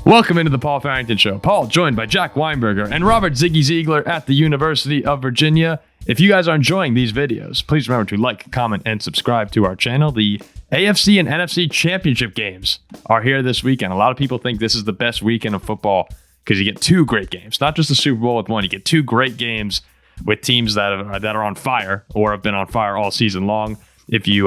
Welcome into the Paul Farrington Show. Paul, joined by Jack Weinberger and Robert Ziggy Ziegler at the University of Virginia. If you guys are enjoying these videos, please remember to like, comment, and subscribe to our channel. The AFC and NFC Championship games are here this weekend. A lot of people think this is the best weekend of football because you get two great games, not just the Super Bowl with one. You get two great games with teams that are on fire or have been on fire all season long. If you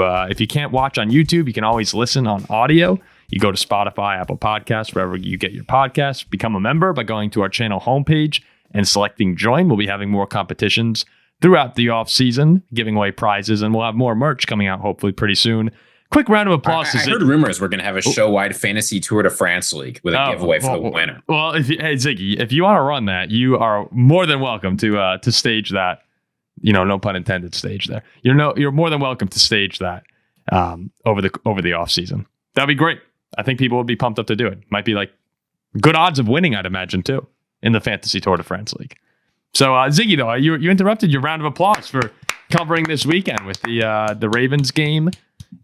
can't watch on YouTube, you can always listen on audio. You go to Spotify, Apple Podcasts, wherever you get your podcasts. Become a member by going to our channel homepage and selecting join. We'll be having more competitions throughout the off season, giving away prizes, and we'll have more merch coming out hopefully pretty soon. Quick round of applause. I heard rumors we're going to have a show-wide fantasy Tour de France league with a giveaway for the winner. Well, hey Ziggy, if you want to run that, you are more than welcome to stage that. You know, no pun intended. Stage there. You're more than welcome to stage that over the off season. That'd be great. I think people would be pumped up to do it. Might be like good odds of winning, I'd imagine, too, in the Fantasy Tour de France League. So, Ziggy, though, you interrupted your round of applause for covering this weekend with the Ravens game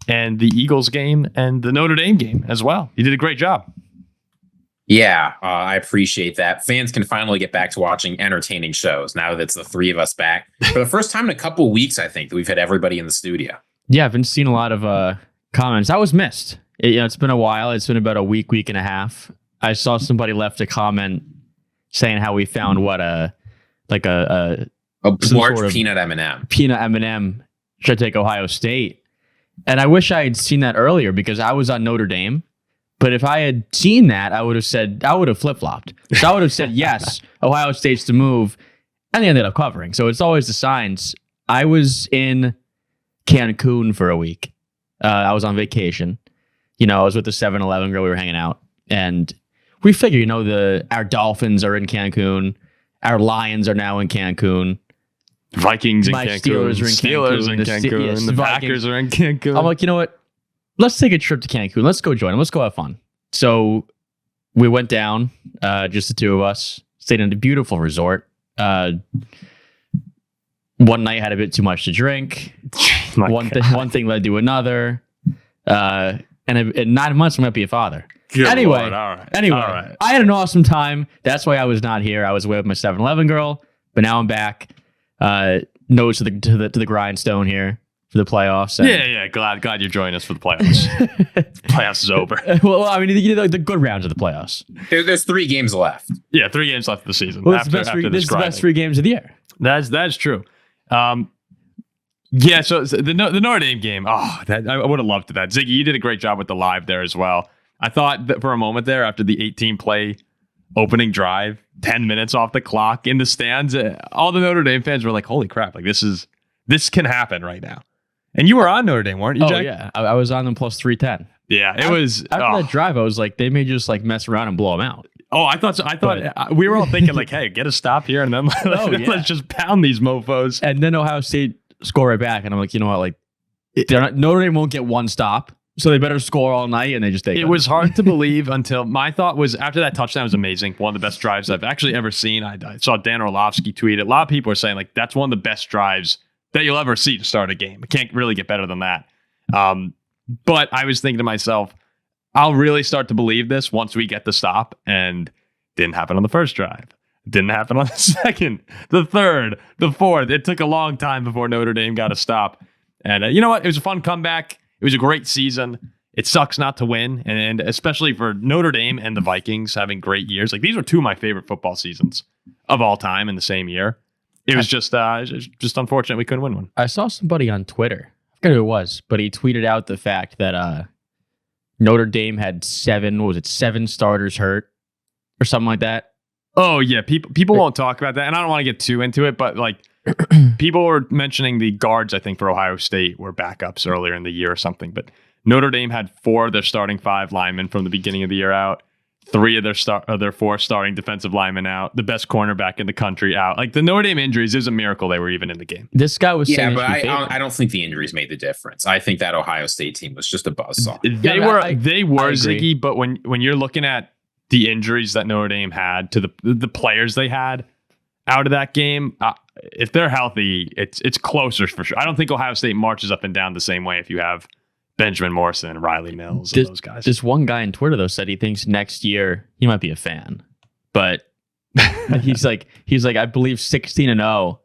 and the Eagles game and the Notre Dame game as well. You did a great job. Yeah, I appreciate that. Fans can finally get back to watching entertaining shows now that it's the three of us back. For the first time in a couple of weeks, I think, that we've had everybody in the studio. Yeah, I've been seeing a lot of comments. I was missed. It's been a while. It's been about a week and a half. I saw somebody left a comment saying how we found a large sort of peanut M&M. Peanut M&M should take Ohio State. And I wish I had seen that earlier because I was on Notre Dame. But if I had seen that, I would have flip-flopped. So I would have said, yes, Ohio State's to move. And they ended up covering. So it's always the signs. I was in Cancun for a week. I was on vacation. I was with the 7-Eleven girl. We were hanging out. And we figure, our Dolphins are in Cancun. Our Lions are now in Cancun. Vikings in Cancun. Steelers are in Cancun. The Packers are in Cancun. I'm like, you know what? Let's take a trip to Cancun. Let's go join them. Let's go have fun. So we went down, just the two of us, stayed in a beautiful resort. One night had a bit too much to drink. One thing led to another. And in 9 months, I might be a father. Good anyway, Lord. All right. I had an awesome time. That's why I was not here. I was away with my 7-Eleven girl, but now I'm back. Nose to the grindstone here for the playoffs. And yeah. Glad you're joining us for the playoffs. Playoffs is over. Well, I mean, the good rounds of the playoffs. There's 3 games left. Yeah, 3 games left of the season. Well, this is the best 3 games of the year. That's true. Yeah, so the Notre Dame game, I would have loved that. Ziggy, you did a great job with the live there as well. I thought that for a moment there, after the 18-play opening drive, 10 minutes off the clock in the stands, all the Notre Dame fans were like, holy crap, like this can happen right now. And you were on Notre Dame, weren't you, Jack? Oh, yeah. I was on them plus 310. Yeah, it was... After that drive, I was like, they may just like mess around and blow them out. Oh, I thought we were all thinking like, hey, get a stop here and then let's just pound these mofos. And then Ohio State score right back, and I'm like, you know what? Like, Notre Dame won't get one stop, so they better score all night, and they just take it. Was hard to believe until my thought was after that touchdown was amazing. One of the best drives I've actually ever seen. I saw Dan Orlovsky tweet it. A lot of people are saying like that's one of the best drives that you'll ever see to start a game. It can't really get better than that. But I was thinking to myself, I'll really start to believe this once we get the stop, and didn't happen on the first drive. Didn't happen on the second, the third, the fourth. It took a long time before Notre Dame got a stop. And you know what? It was a fun comeback. It was a great season. It sucks not to win. And especially for Notre Dame and the Vikings having great years. Like these were 2 of my favorite football seasons of all time in the same year. It was just unfortunate we couldn't win one. I saw somebody on Twitter. I forget who it was, but he tweeted out the fact that Notre Dame had 7 starters hurt or something like that. Oh, yeah. People won't talk about that. And I don't want to get too into it, but like people were mentioning the guards, I think, for Ohio State were backups earlier in the year or something. But Notre Dame had 4 of their starting 5 linemen from the beginning of the year out. 3 of their 4 starting defensive linemen out. The best cornerback in the country out. Like the Notre Dame injuries, it was a miracle they were even in the game. This guy was saying, but I don't think the injuries made the difference. I think that Ohio State team was just a buzzsaw. They were Ziggy, but when you're looking at the injuries that Notre Dame had to the players they had out of that game, if they're healthy, it's closer for sure. I don't think Ohio State marches up and down the same way if you have Benjamin Morrison, Riley Mills, and those guys. This one guy on Twitter though said he thinks next year he might be a fan, but he's like, I believe 16-0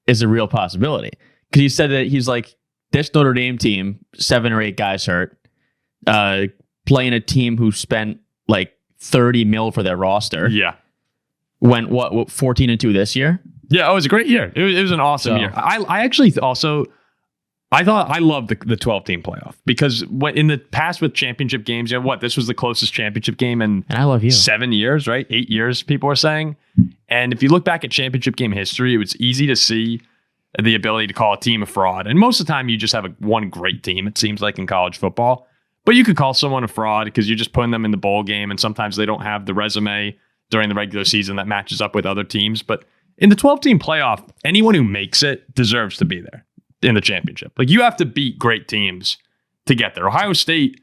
is a real possibility, because he said that he's like, this Notre Dame team, 7 or 8 guys hurt, playing a team who spent like $30 million for their roster. Yeah. Went what 14-2 this year? Yeah, it was a great year. It was an awesome year. I actually also, I loved the 12-team playoff, because in the past with championship games, this was the closest championship game in and I love you. 7 years, right? 8 years, people are saying. And if you look back at championship game history, it was easy to see the ability to call a team a fraud. And most of the time, you just have one great team, it seems like, in college football. But you could call someone a fraud because you're just putting them in the bowl game, and sometimes they don't have the resume during the regular season that matches up with other teams. But in the 12-team playoff, anyone who makes it deserves to be there in the championship. Like, you have to beat great teams to get there. Ohio State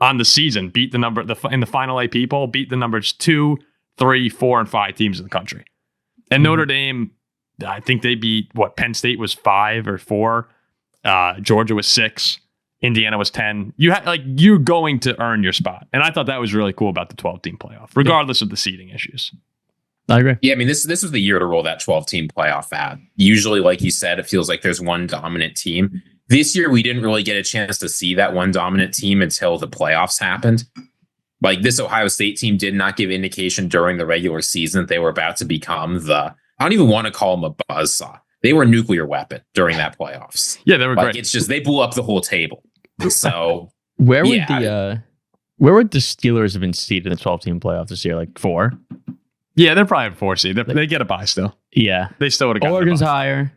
on the season beat in the final AP poll, beat the numbers 2, 3, 4, and 5 teams in the country. And Notre Dame, I think they beat Penn State was 5 or 4, Georgia was 6, Indiana was 10. You're going to earn your spot. And I thought that was really cool about the 12-team playoff, regardless of the seeding issues. I agree. Yeah, I mean, this was the year to roll that 12-team playoff out. Usually, like you said, it feels like there's one dominant team. This year, we didn't really get a chance to see that one dominant team until the playoffs happened. Like, this Ohio State team did not give indication during the regular season that they were about to become I don't even want to call them a buzzsaw. They were a nuclear weapon during that playoffs. Yeah, they were great. It's just, they blew up the whole table. So where would the Steelers have been seeded in the 12-team playoff this year? Like 4? Yeah, they're probably a 4 seed. They get a bye still. Yeah, they still would have got Oregon's higher.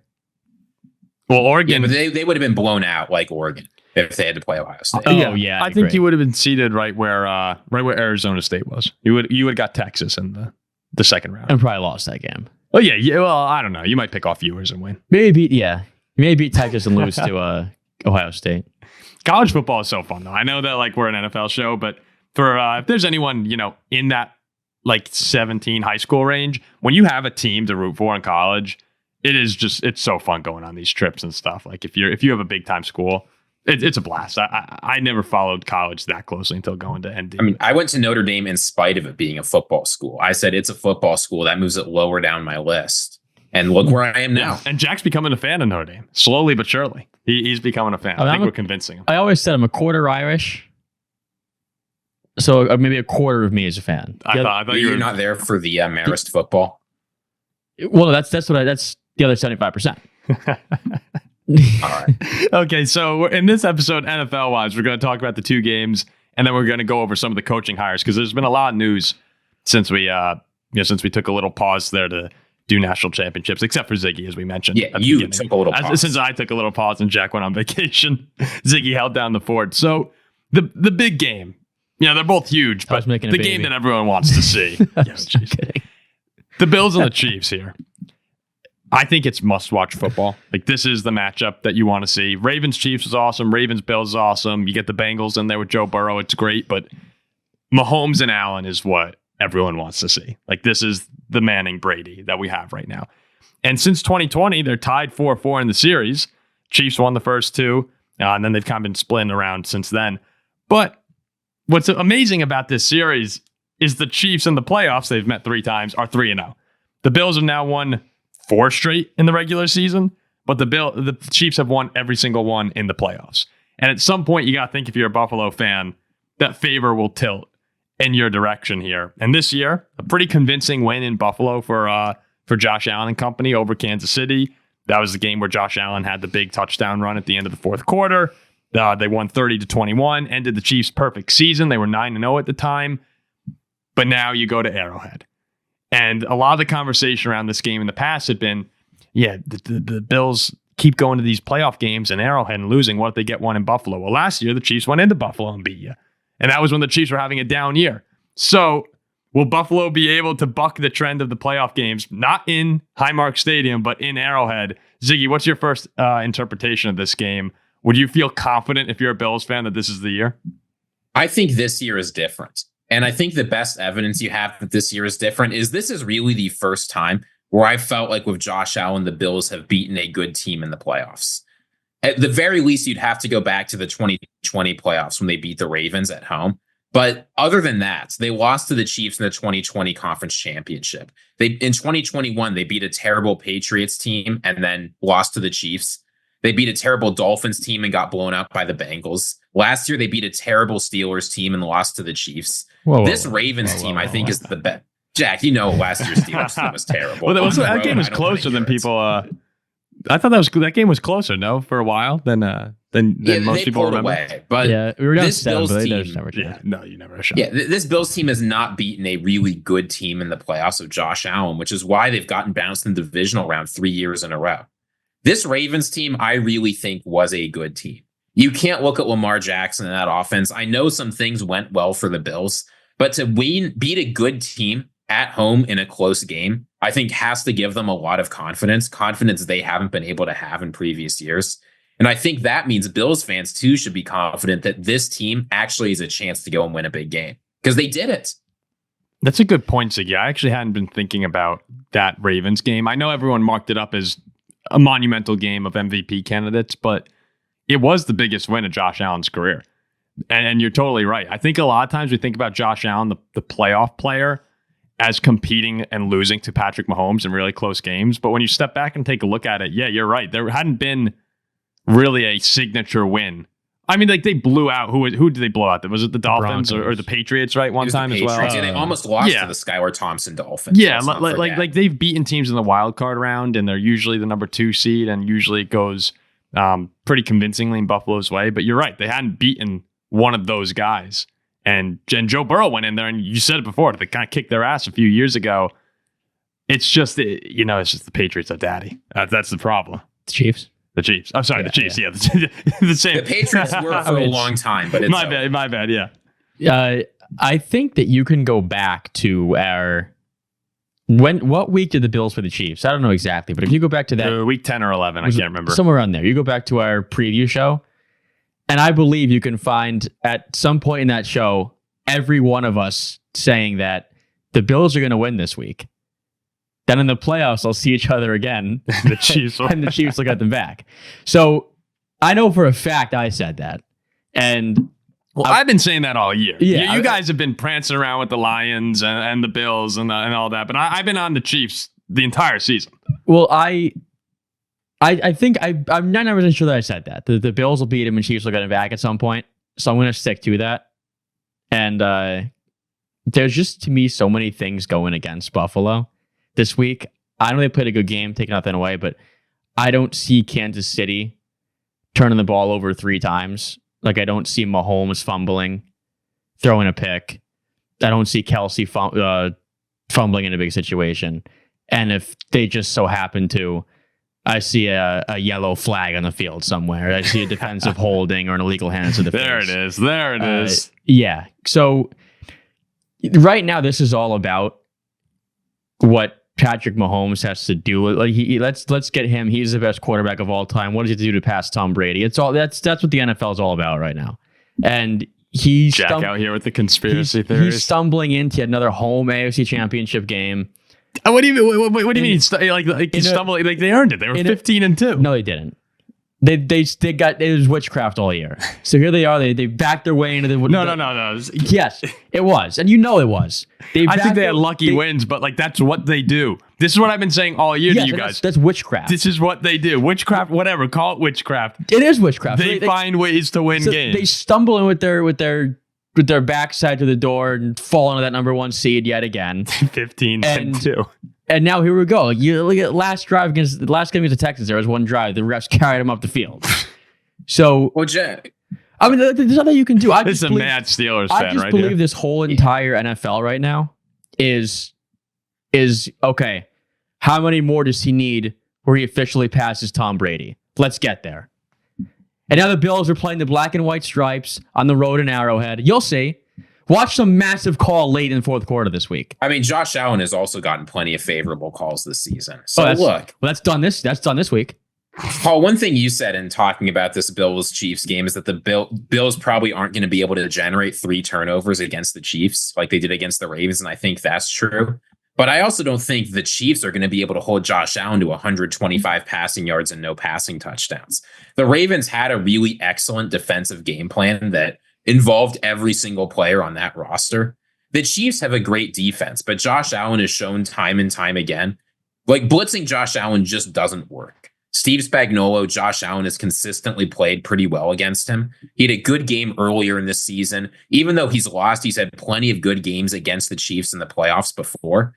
Well, Oregon, but they would have been blown out like Oregon if they had to play Ohio State. I think you would have been seeded right where Arizona State was. You would have got Texas in the second round and probably lost that game. Oh yeah. Well, I don't know. You might pick off viewers and win. Maybe you may beat Texas and lose to Ohio State. College football is so fun though. I know that we're an NFL show, but for if there's anyone in that 17 high school range, when you have a team to root for in college, it's so fun going on these trips and stuff. Like if you have a big time school, it's a blast. I never followed college that closely until going to ND. I mean, I went to Notre Dame in spite of it being a football school. I said it's a football school. That moves it lower down my list. And look where I am now. And Jack's becoming a fan of Notre Dame, slowly but surely. He's becoming a fan. I think we're convincing him. I always said I'm a quarter Irish, so maybe a quarter of me is a fan. I thought you were not there for the Marist football. Well, that's the other 75%. All right. Okay, so in this episode, NFL wise, we're going to talk about the 2 games, and then we're going to go over some of the coaching hires, because there's been a lot of news since we took a little pause there to do national championships, except for Ziggy, as we mentioned. Yeah, you took a little pause. Since I took a little pause and Jack went on vacation, Ziggy held down the fort. So the big game, they're both huge, but the game that everyone wants to see. The Bills and the Chiefs here. I think it's must-watch football. This is the matchup that you want to see. Ravens-Chiefs is awesome. Ravens-Bills is awesome. You get the Bengals in there with Joe Burrow. It's great, but Mahomes and Allen is what everyone wants to see. This is the Manning-Brady that we have right now. And since 2020, they're tied 4-4 in the series. Chiefs won the first 2, and then they've kind of been splitting around since then. But what's amazing about this series is the Chiefs in the playoffs, they've met 3 times, are 3-0. The Bills have now won 4 straight in the regular season, but the Chiefs have won every single one in the playoffs. And at some point, you got to think, if you're a Buffalo fan, that favor will tilt in your direction here. And this year, a pretty convincing win in Buffalo for Josh Allen and company over Kansas City. That was the game where Josh Allen had the big touchdown run at the end of the fourth quarter. They won 30-21, ended the Chiefs' perfect season. They were 9-0 at the time. But now you go to Arrowhead. And a lot of the conversation around this game in the past had been, the Bills keep going to these playoff games in Arrowhead and losing. What if they get one in Buffalo? Well, last year, the Chiefs went into Buffalo and beat you. And that was when the Chiefs were having a down year. So will Buffalo be able to buck the trend of the playoff games, not in Highmark Stadium, but in Arrowhead? Ziggy, what's your first interpretation of this game? Would you feel confident, if you're a Bills fan, that this is the year? I think this year is different. And I think the best evidence you have that this year is different is this is really the first time where I felt like with Josh Allen, the Bills have beaten a good team in the playoffs. At the very least, you'd have to go back to the 2020 2020 playoffs when they beat the Ravens at home. But other than that, they lost to the Chiefs in the 2020 conference championship. In 2021, they beat a terrible Patriots team and then lost to the Chiefs. They beat a terrible Dolphins team and got blown out by the Bengals. Last year, they beat a terrible Steelers team and lost to the Chiefs. This Ravens team, I think, is the best. Jack, you know last year's Steelers team was terrible. Well, that game was closer than people. I thought that game was closer, no, for a while than most people remember. Away, but we were down this 7, Bills but team, no, you never shot. Yeah, this Bills team has not beaten a really good team in the playoffs of Josh Allen, which is why they've gotten bounced in the divisional round 3 years in a row. This Ravens team, I really think, was a good team. You can't look at Lamar Jackson in that offense. I know some things went well for the Bills, but to beat a good team at home in a close game, I think has to give them a lot of confidence they haven't been able to have in previous years. And I think that means Bills fans, too, should be confident that this team actually has a chance to go and win a big game because they did it. That's a good point, Ziggy. I actually hadn't been thinking about that Ravens game. I know everyone marked it up as a monumental game of MVP candidates, but it was the biggest win of Josh Allen's career. And you're totally right. I think a lot of times we think about Josh Allen, the playoff player, as competing and losing to Patrick Mahomes in really close games. But when you step back and take a look at it, yeah, you're right. There hadn't been really a signature win. I mean, like they blew out. Who did they blow out? Was it the Dolphins or the Patriots? Right, one time as well. Yeah, they almost lost to the Skylar Thompson Dolphins. Yeah, like they've beaten teams in the wild card round, and they're usually the number 2 seed, and usually it goes pretty convincingly in Buffalo's way. But you're right, they hadn't beaten one of those guys, and Joe Burrow went in there, and you said it before, they kind of kicked their ass a few years ago. It's just it's just the Patriots are daddy. That's the problem. The Chiefs. The Chiefs. I'm sorry, the Chiefs. Yeah, the same. The Patriots were for a long time, but it's my bad. Yeah. I think that you can go back to what week did the Bills play the Chiefs? I don't know exactly, but if you go back to that week 10 or 11, I can't remember. Somewhere around there. You go back to our preview show, and I believe you can find at some point in that show every one of us saying that the Bills are going to win this week. Then in the playoffs, they'll see each other again. The Chiefs and the Chiefs will get them back. So I know for a fact I said that. And I've been saying that all year. Yeah, you guys have been prancing around with the Lions and the Bills and all that, but I've been on the Chiefs the entire season. Well, I think I'm 99% sure that I said that. The Bills will beat them and Chiefs will get them back at some point. So I'm going to stick to that. And there's just, to me, so many things going against Buffalo this week. I know they played a good game, taking nothing away, but I don't see Kansas City turning the ball over 3 times. Like, I don't see Mahomes fumbling, throwing a pick. I don't see Kelce fumbling in a big situation. And if they just so happen to, I see a yellow flag on the field somewhere. I see a defensive holding or an illegal hands to the face. There it is. Yeah. So right now, this is all about what Patrick Mahomes has to do. Like let's get him. He's the best quarterback of all time. What does he have to do to pass Tom Brady? It's all that's what the NFL is all about right now. And he's Jack out here with the conspiracy theories. He's stumbling into another home AFC Championship game. What do you mean? What do you mean? He's stumbling? Like they earned it. They were 15-2. No, they didn't. They got it was witchcraft all year. So here they are. They backed their way into the no. Yes, it was, and you know it was. I think they had lucky wins, but like that's what they do. This is what I've been saying all year to you guys. That's witchcraft. This is what they do. Witchcraft, whatever. Call it witchcraft. It is witchcraft. They find ways to win games. They stumble in with their backside to the door and fall into that number 1 seed yet again. 15-2. And now here we go. You look at last game against the Texans. There was one drive. The refs carried him up the field. So, well, Jack, I mean, there's nothing you can do. This is a mad Steelers fan, right? I just believe this whole entire NFL right now is okay. How many more does he need where he officially passes Tom Brady? Let's get there. And now the Bills are playing the black and white stripes on the road in Arrowhead. You'll see. Watch some massive call late in the fourth quarter this week. I mean, Josh Allen has also gotten plenty of favorable calls this season. So that's done this week. Paul, one thing you said in talking about this Bills-Chiefs game is that the Bills probably aren't going to be able to generate 3 turnovers against the Chiefs like they did against the Ravens, and I think that's true. But I also don't think the Chiefs are going to be able to hold Josh Allen to 125 passing yards and no passing touchdowns. The Ravens had a really excellent defensive game plan that involved every single player on that roster. The Chiefs have a great defense, but Josh Allen has shown time and time again, like blitzing Josh Allen just doesn't work. Steve Spagnuolo, Josh Allen has consistently played pretty well against him. He had a good game earlier in this season. Even though he's lost, he's had plenty of good games against the Chiefs in the playoffs before.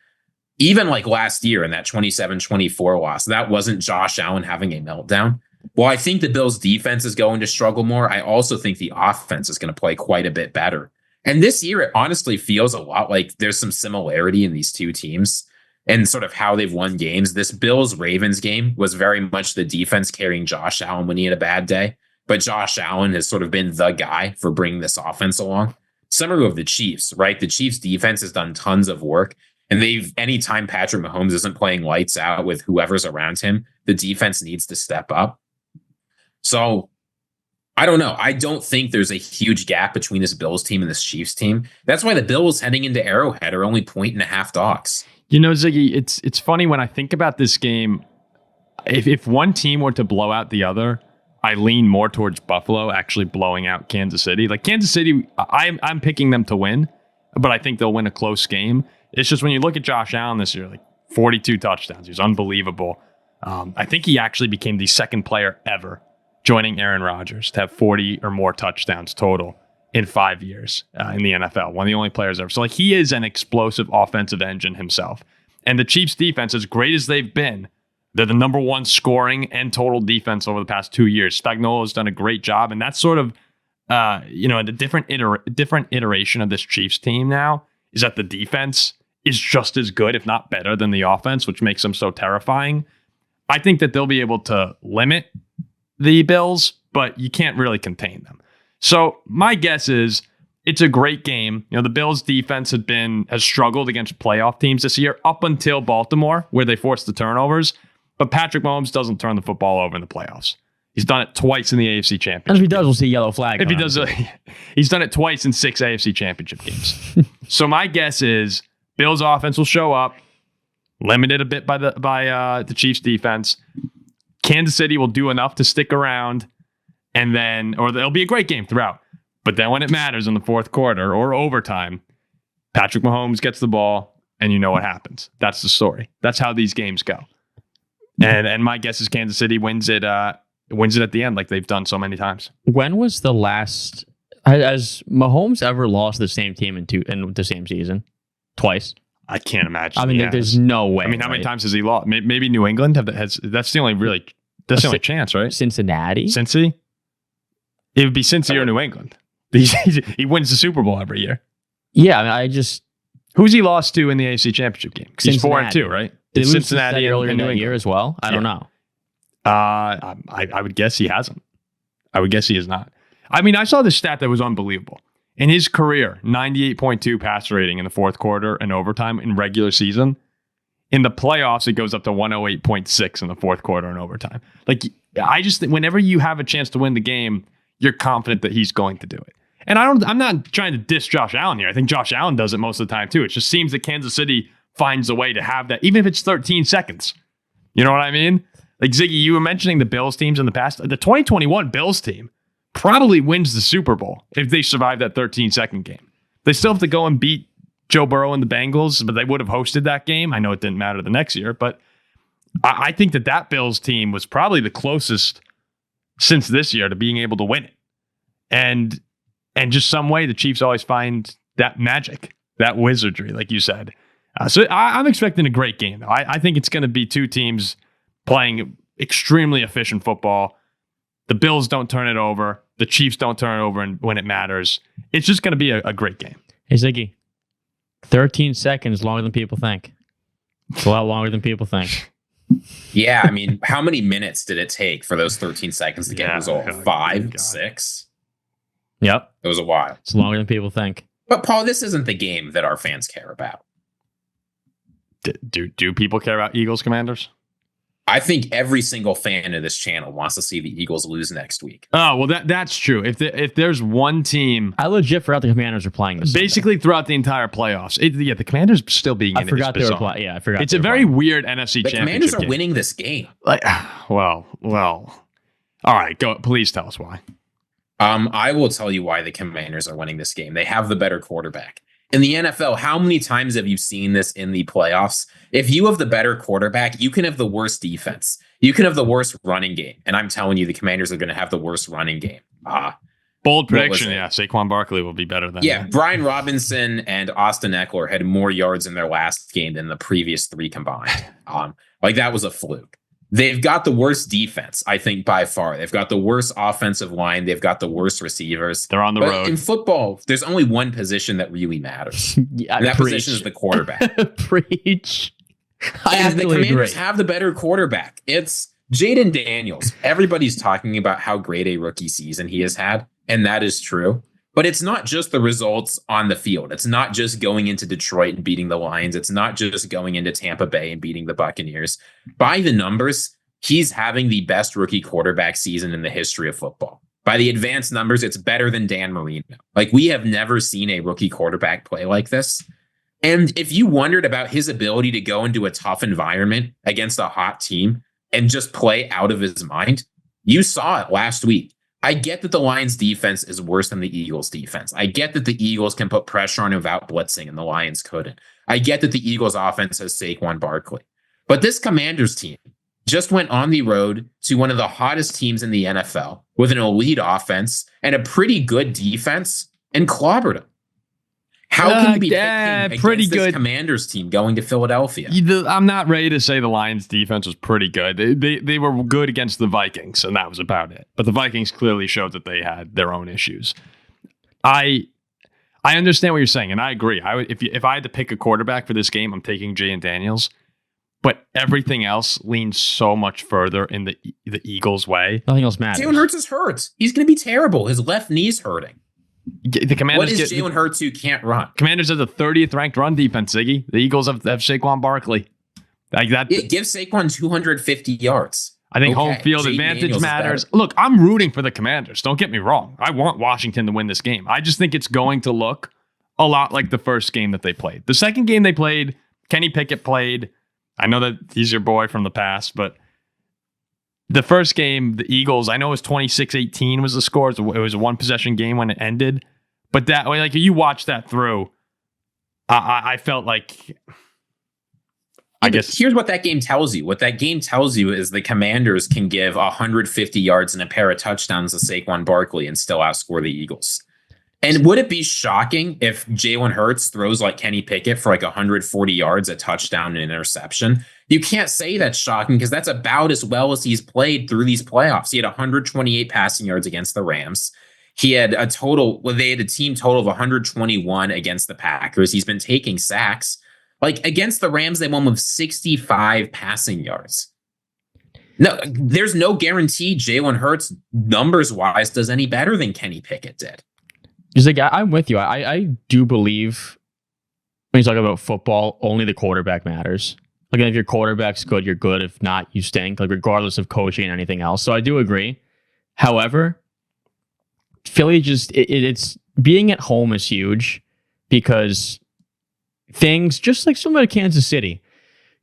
Even like last year in that 27-24 loss, that wasn't Josh Allen having a meltdown. Well, I think the Bills defense is going to struggle more. I also think the offense is going to play quite a bit better. And this year, it honestly feels a lot like there's some similarity in these two teams and sort of how they've won games. This Bills-Ravens game was very much the defense carrying Josh Allen when he had a bad day. But Josh Allen has sort of been the guy for bringing this offense along. Similar with the Chiefs, right? The Chiefs defense has done tons of work. And anytime Patrick Mahomes isn't playing lights out with whoever's around him, the defense needs to step up. So I don't know. I don't think there's a huge gap between this Bills team and this Chiefs team. That's why the Bills heading into Arrowhead are only 1.5 dogs. You know, Ziggy, it's funny when I think about this game. If one team were to blow out the other, I lean more towards Buffalo actually blowing out Kansas City. Like Kansas City, I'm picking them to win, but I think they'll win a close game. It's just when you look at Josh Allen this year, like 42 touchdowns. He was unbelievable. I think he actually became the second player ever, joining Aaron Rodgers, to have 40 or more touchdowns total in 5 years in the NFL. One of the only players ever. So like he is an explosive offensive engine himself. And the Chiefs defense, as great as they've been, they're the number one scoring and total defense over the past 2 years. Spagnuolo has done a great job. And that's sort of, a different iteration of this Chiefs team now is that the defense is just as good, if not better, than the offense, which makes them so terrifying. I think that they'll be able to limit the Bills, but you can't really contain them. So my guess is it's a great game. You know, the Bills defense has struggled against playoff teams this year up until Baltimore, where they forced the turnovers. But Patrick Mahomes doesn't turn the football over in the playoffs. He's done it twice in the AFC Championship. And if he does, we'll see a yellow flag. If he does, he's done it twice in 6 AFC Championship games. So my guess is Bills offense will show up, limited a bit by the Chiefs defense. Kansas City will do enough to stick around, and then, or there'll be a great game throughout. But then when it matters in the fourth quarter or overtime, Patrick Mahomes gets the ball, and you know what happens. That's the story. That's how these games go. And my guess is Kansas City wins it at the end, like they've done so many times. When was the last? Has Mahomes ever lost the same team in the same season? Twice. I can't imagine. I mean, there's no way. I mean, how many times has he lost? Maybe New England that's the only chance, right? Cincinnati. Cincy. It would be Cincy or New England. He wins the Super Bowl every year. Yeah, I mean, who's he lost to in the AFC Championship game? Because he's 4-2, right? Did Cincinnati earlier in New that England year as well? I don't know. I would guess he hasn't. I would guess he is not. I mean, I saw this stat that was unbelievable. In his career, 98.2 passer rating in the fourth quarter and overtime in regular season. In the playoffs, it goes up to 108.6 in the fourth quarter and overtime. Like, I just think whenever you have a chance to win the game, you're confident that he's going to do it. And I'm not trying to diss Josh Allen here. I think Josh Allen does it most of the time too. It just seems that Kansas City finds a way to have that, even if it's 13 seconds. You know what I mean? Like, Ziggy, you were mentioning the Bills teams in the past. The 2021 Bills team probably wins the Super Bowl if they survive that 13-second game. They still have to go and beat Joe Burrow and the Bengals, but they would have hosted that game. I know it didn't matter the next year, but I think that Bills team was probably the closest since this year to being able to win it. And just some way the Chiefs always find that magic, that wizardry, like you said. So I'm expecting a great game, though. I think it's going to be two teams playing extremely efficient football. The Bills don't turn it over. The Chiefs don't turn it over when it matters. It's just going to be a great game. Hey, Ziggy, 13 seconds longer than people think. It's a lot longer than people think. Yeah, I mean, how many minutes did it take for those 13 seconds to get a result? 5, 6? Yep. It was a while. It's longer than people think. But, Paul, this isn't the game that our fans care about. Do people care about Eagles Commanders? I think every single fan of this channel wants to see the Eagles lose next week. Oh, well, that's true. If there's one team, I legit forgot the Commanders are playing this basically Sunday. Throughout the entire playoffs. The Commanders still being in it. I forgot they were playing. Yeah, I forgot. It's a very weird NFC The Championship Commanders are game. winning this game. Well. All right, go. Please tell us why. I will tell you why the Commanders are winning this game. They have the better quarterback. In the NFL, how many times have you seen this in the playoffs? If you have the better quarterback, you can have the worst defense. You can have the worst running game. And I'm telling you, the Commanders are going to have the worst running game. Bold prediction, yeah. Saquon Barkley will be better than Yeah, Brian Robinson and Austin Eckler had more yards in their last game than the previous three combined. That was a fluke. They've got the worst defense, I think, by far. They've got the worst offensive line. They've got the worst receivers. They're on the road. In football, there's only one position that really matters. Yeah, and that position is the quarterback. Preach. And the Commanders have the better quarterback. It's Jayden Daniels. Everybody's talking about how great a rookie season he has had, and that is true. But it's not just the results on the field. It's not just going into Detroit and beating the Lions. It's not just going into Tampa Bay and beating the Buccaneers. By the numbers, he's having the best rookie quarterback season in the history of football. By the advanced numbers, it's better than Dan Marino. We have never seen a rookie quarterback play like this. And if you wondered about his ability to go into a tough environment against a hot team and just play out of his mind, you saw it last week. I get that the Lions defense is worse than the Eagles defense. I get that the Eagles can put pressure on him without blitzing and the Lions couldn't. I get that the Eagles offense has Saquon Barkley. But this Commanders team just went on the road to one of the hottest teams in the NFL with an elite offense and a pretty good defense and clobbered them. How can you be picking pretty against good this Commanders team going to Philadelphia? I'm not ready to say the Lions defense was pretty good. They were good against the Vikings, and that was about it. But the Vikings clearly showed that they had their own issues. I understand what you're saying, and I agree. If I had to pick a quarterback for this game, I'm taking Jayden Daniels. But everything else leans so much further in the Eagles' way. Nothing else matters. Jalen Hurts is hurt. He's going to be terrible. His left knee's hurting. The Commanders what is Jalen Hurts who can't run? Commanders have the 30th ranked run defense, Ziggy. The Eagles have Saquon Barkley. Give Saquon 250 yards. I think home field advantage matters. Look, I'm rooting for the Commanders. Don't get me wrong. I want Washington to win this game. I just think it's going to look a lot like the first game that they played. The second game they played, Kenny Pickett played. I know that he's your boy from the past, but the first game, the Eagles, I know it was 26-18 was the score. It was a one-possession game when it ended. But that way, you watch that through, I felt like, I guess. Here's what that game tells you. What that game tells you is the Commanders can give 150 yards and a pair of touchdowns to Saquon Barkley and still outscore the Eagles. And would it be shocking if Jalen Hurts throws like Kenny Pickett for 140 yards, a touchdown, and an interception? You can't say that's shocking because that's about as well as he's played through these playoffs. He had 128 passing yards against the Rams. They had a team total of 121 against the Packers. He's been taking sacks. Against the Rams, they won with 65 passing yards. No, there's no guarantee Jalen Hurts, numbers-wise, does any better than Kenny Pickett did. I'm with you. I do believe when you talk about football, only the quarterback matters. If your quarterback's good, you're good. If not, you stink. Regardless of coaching and anything else. So I do agree. However, Philly it's being at home is huge because things just like similar to Kansas City,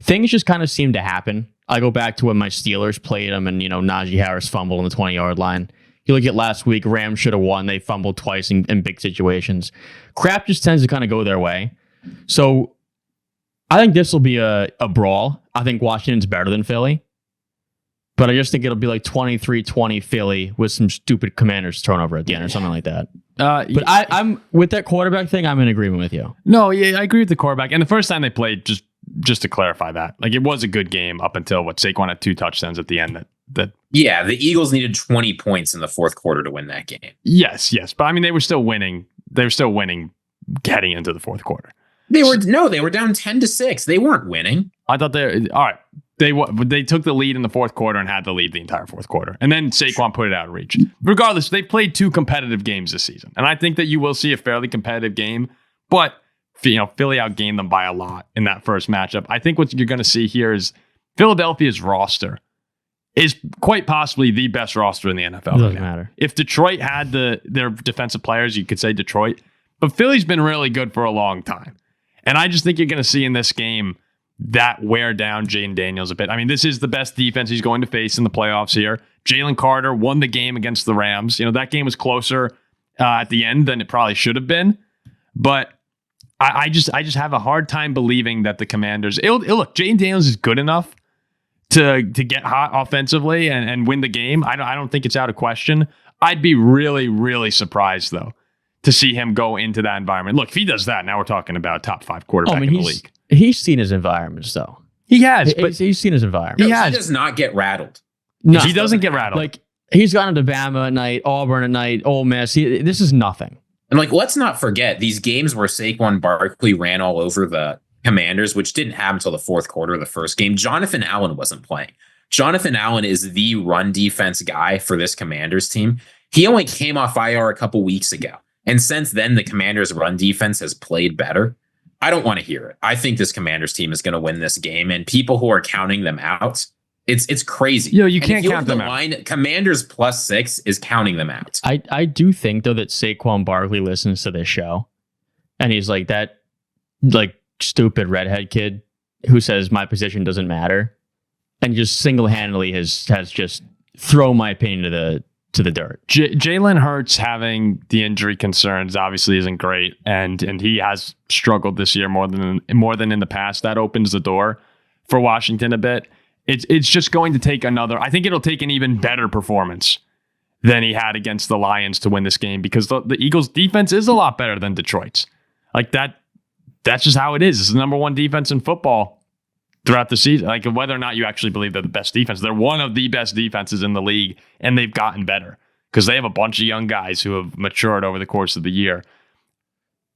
things just kind of seem to happen. I go back to when my Steelers played them and Najee Harris fumbled on the 20-yard line. You look at last week, Rams should have won. They fumbled twice in big situations. Crap just tends to kind of go their way. So I think this will be a brawl. I think Washington's better than Philly. But I just think it'll be 23-20 Philly with some stupid Commanders turnover at the end or something like that. But I'm with that quarterback thing, I'm in agreement with you. No, yeah, I agree with the quarterback. And the first time they played, just to clarify that, it was a good game up until Saquon had 2 touchdowns at the end Yeah, the Eagles needed 20 points in the fourth quarter to win that game. Yes. But they were still winning. They were still winning heading into the fourth quarter. They were down 10-6. They weren't winning. I thought all right. They took the lead in the fourth quarter and had the lead the entire fourth quarter. And then Saquon put it out of reach. Regardless, they've played 2 competitive games this season. And I think that you will see a fairly competitive game. But Philly outgained them by a lot in that first matchup. I think what you're going to see here is Philadelphia's roster is quite possibly the best roster in the NFL. It doesn't right now. matter. If Detroit had their defensive players, you could say Detroit. But Philly's been really good for a long time. And I just think you're going to see in this game that wear down Jayden Daniels a bit. I mean, this is the best defense he's going to face in the playoffs here. Jalen Carter won the game against the Rams. That game was closer at the end than it probably should have been. But I just have a hard time believing that the Commanders... Look, Jayden Daniels is good enough to get hot offensively and win the game. I don't think it's out of question. I'd be really, really surprised, though, to see him go into that environment. Look, if he does that, now we're talking about top 5 quarterback in the league. He's seen his environments, though. He has, but he's seen his environment. He does not get rattled. No, he doesn't get rattled. Like, he's gone to Bama at night, Auburn at night, Ole Miss. This is nothing. And let's not forget these games where Saquon Barkley ran all over the Commanders, which didn't happen until the fourth quarter of the first game. Jonathan Allen wasn't playing. Jonathan Allen is the run defense guy for this Commanders team. He only came off IR a couple weeks ago. And since then, the Commanders' run defense has played better. I don't want to hear it. I think this Commanders team is going to win this game. And people who are counting them out, it's crazy. You can't count them out. Commanders +6 is counting them out. I do think, though, that Saquon Barkley listens to this show. And he's like, that stupid redhead kid who says my position doesn't matter. And just single-handedly has just thrown my opinion to the dirt. Jalen Hurts having the injury concerns obviously isn't great, and he has struggled this year more than in the past. That opens the door for Washington a bit. It's just going to take I think it'll take an even better performance than he had against the Lions to win this game, because the Eagles' defense is a lot better than Detroit's. That's just how it is. It's the number 1 defense in football throughout the season. Whether or not you actually believe they're the best defense, they're one of the best defenses in the league, and they've gotten better because they have a bunch of young guys who have matured over the course of the year.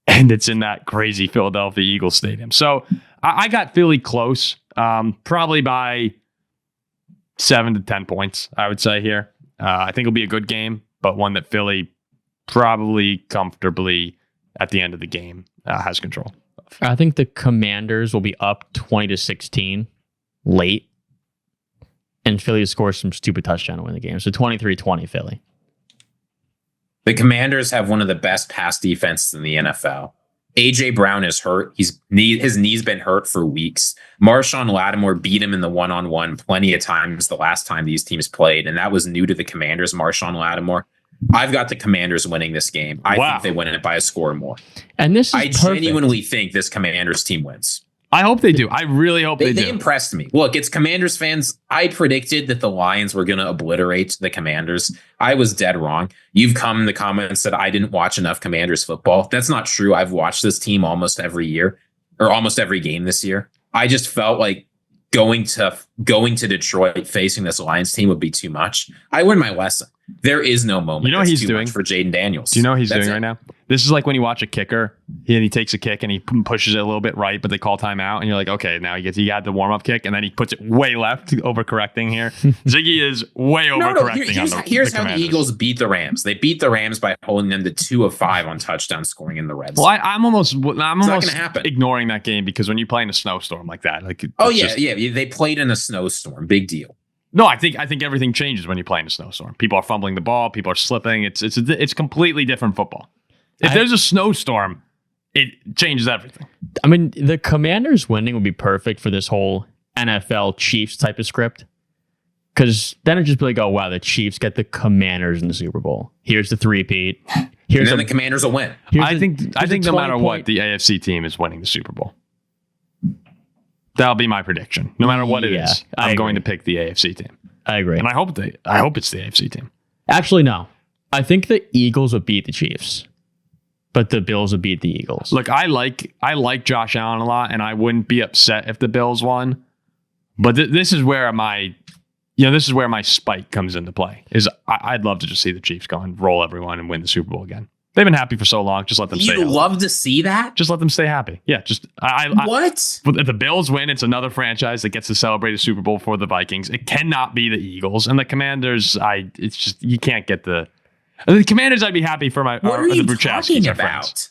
And it's in that crazy Philadelphia Eagles stadium. So I got Philly close, probably by 7 to 10 points, I would say here. I think it'll be a good game, but one that Philly probably comfortably at the end of the game has control. I think the Commanders will be up 20-16 late, and Philly scores some stupid touchdown to win the game. So 23-20 Philly. The Commanders have one of the best pass defenses in the NFL. A.J. Brown is hurt. His knee's been hurt for weeks. Marshawn Lattimore beat him in the one-on-one plenty of times the last time these teams played, and that was new to the Commanders, Marshawn Lattimore. I've got the Commanders winning this game. I think they win it by a score more. And this is I genuinely think this Commanders team wins. I hope they do. I really hope they do. They impressed me. Look, it's Commanders fans. I predicted that the Lions were going to obliterate the Commanders. I was dead wrong. You've come in the comments that I didn't watch enough Commanders football. That's not true. I've watched this team almost every year, or almost every game this year. I just felt like going to Detroit facing this Lions team would be too much. I learned my lesson. There is no moment. You know what he's doing for Jayden Daniels? Do you know what he's doing right now? This is like when you watch a kicker and he takes a kick and he pushes it a little bit right, but they call timeout, and you're like, okay, now he had the warm up kick, and then he puts it way left, overcorrecting here. Ziggy is way overcorrecting. Here's how the Eagles beat the Rams. They beat the Rams by holding them to 2 of 5 on touchdown scoring in the red zone. Well, I'm almost happen. ignoring that game, because when you play in a snowstorm like that, they played in a snowstorm. Big deal. No, I think everything changes when you play in a snowstorm. People are fumbling the ball. People are slipping. It's completely different football. If there's a snowstorm, it changes everything. I mean, the Commanders winning would be perfect for this whole NFL Chiefs type of script, because then it'd just be like, oh wow, the Chiefs get the Commanders in the Super Bowl. Here's the three-peat. And then the Commanders will win. I think no matter what, the AFC team is winning the Super Bowl. That'll be my prediction. No matter what it is, I'm going to pick the AFC team. I agree. And I hope it's the AFC team. Actually, no. I think the Eagles would beat the Chiefs, but the Bills would beat the Eagles. Look, I like Josh Allen a lot, and I wouldn't be upset if the Bills won. But this is where my spike comes into play. I'd love to just see the Chiefs go and roll everyone and win the Super Bowl again. They've been happy for so long. Just let them stay happy. You'd love to see that? Just let them stay happy. Yeah, what? If the Bills win, it's another franchise that gets to celebrate a Super Bowl for the Vikings. It cannot be the Eagles. And the Commanders, it's just, you can't get the Commanders. I'd be happy for what are you talking about? Friends.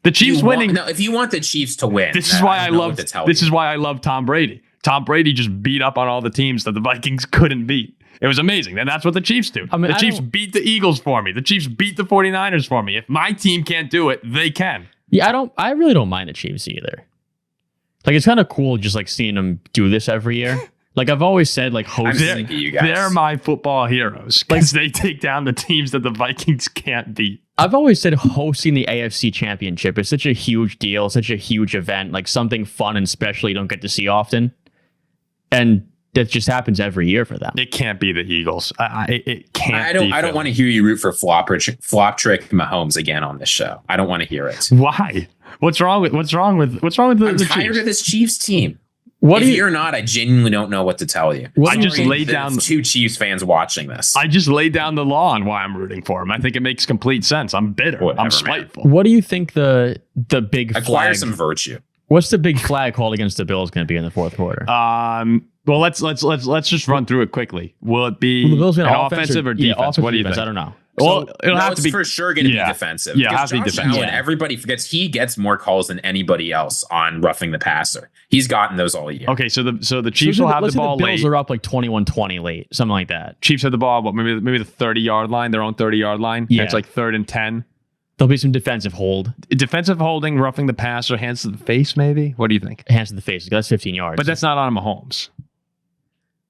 The Chiefs winning. If you want the Chiefs to win, this is why I love Tom Brady. Tom Brady just beat up on all the teams that the Vikings couldn't beat. It was amazing. And that's what the Chiefs do. I mean, the Chiefs beat the Eagles for me. The Chiefs beat the 49ers for me. If my team can't do it, they can. Yeah, I really don't mind the Chiefs either. Like, it's kind of cool just like seeing them do this every year. Like, I've always said, like, they're my football heroes because they take down the teams that the Vikings can't beat. I've always said hosting the AFC Championship is such a huge deal, such a huge event, like something fun and special you don't get to see often. And that just happens every year for them. It can't be the Eagles. It can't. I don't want to hear you root for flop trick Mahomes again on this show. I don't want to hear it. Why? What's wrong with the I'm tired Chiefs? of this Chiefs team. What if do you're not, I genuinely don't know what to tell you. I just laid down two Chiefs fans watching this. I just laid down the law on why I'm rooting for him. I think it makes complete sense. I'm bitter. Whatever, I'm spiteful. What do you think the big acquire flag? some virtue. What's the big flag called against the Bills going to be in the fourth quarter? Well, let's just run through it quickly. Will it be Will the Bills an offensive or defense? offensive What do you defense? think? I don't know. Well, it'll have to be for sure going to be defensive. Yeah, it has to be Josh defensive. Allen, everybody forgets he gets more calls than anybody else on roughing the passer. He's gotten those all year. Okay, so the Chiefs will have the ball the Bills late. are up like 21-20 late, something like that. Chiefs have the ball, but maybe the 30-yard line, their own 30-yard line. Yeah. It's like 3rd and 10. There'll be some defensive hold. Defensive holding, roughing the passer, hands to the face, maybe. What do you think? Hands to the face. That's 15 yards. But that's not on Mahomes.